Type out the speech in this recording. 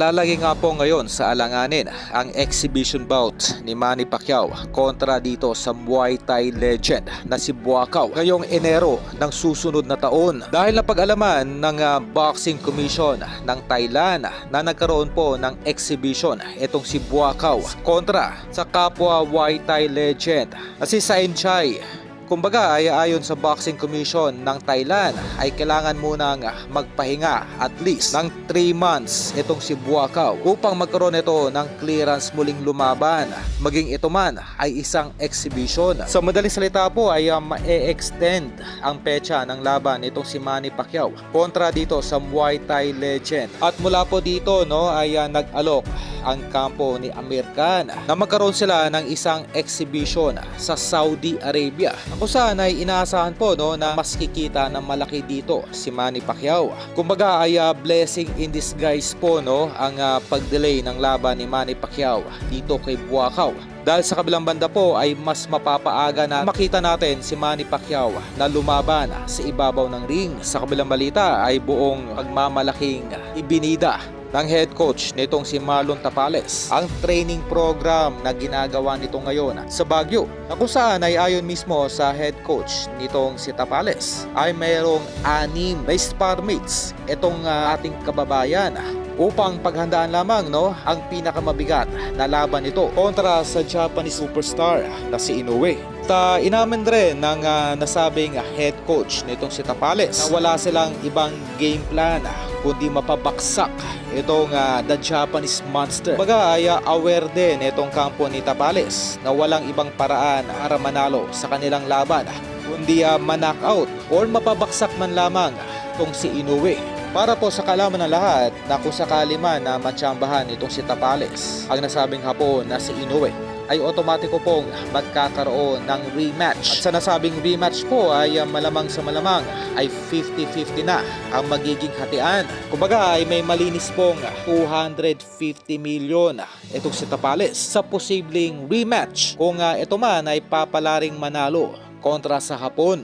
Nalalagay nga po ngayon sa alanganin ang exhibition bout ni Manny Pacquiao kontra dito sa Muay Thai legend na si Buakaw ngayong Enero ng susunod na taon. Dahil napag-alaman ng Boxing Commission ng Thailand na nagkaroon po ng exhibition itong si Buakaw kontra sa kapwa Muay Thai legend na si Saenchai. Kumbaga ay ayon sa Boxing Commission ng Thailand ay kailangan munang magpahinga at least ng 3 months itong si Buakaw upang magkaroon ito ng clearance muling lumaban. Maging ito man ay isang exhibition. Sa madaling salita po ay ma-extend ang petsa ng laban itong si Manny Pacquiao kontra dito sa Muay Thai legend. At mula po dito ay nag-alok ang kampo ni Amir Khan na magkaroon sila ng isang exhibition sa Saudi Arabia kung saan ay inaasahan po na mas kikita ng malaki dito si Manny Pacquiao. Kumbaga ay blessing in disguise po ang pag-delay ng laban ni Manny Pacquiao dito kay Buakaw. Dahil sa kabilang banda po ay mas mapapaaga na makita natin si Manny Pacquiao na lumaban sa ibabaw ng ring. Sa kabilang balita ay buong pagmamalaking ibinida ng head coach nitong si Marlon Tapales ang training program na ginagawa nito ngayon sa Baguio, na kung saan ay ayon mismo sa head coach nitong si Tapales ay mayroong 6 na spar mates itong ating kababayan upang paghandaan lamang ang pinakamabigat na laban nito kontra sa Japanese superstar na si Inoue. Inamin rin ng nasabing head coach nitong si Tapales na wala silang ibang game plan kundi mapabaksak itong the Japanese monster. Baga ay aware din itong kampo ni Tapales na walang ibang paraan para manalo sa kanilang laban kundi ma-knockout or mapabaksak man lamang itong si Inoue. Para po sa kalaman ng lahat na kung sakali man na matsambahan itong si Tapales ang nasabing hapon na si Inoue, ay otomatiko pong magkakaroon ng rematch. At sa nasabing rematch po ay malamang sa malamang ay 50-50 na ang magiging hatian. Kumbaga ay may malinis pong 250 milyon itong si Tapales sa posibleng rematch kung ito man ay papalaring manalo kontra sa Hapon.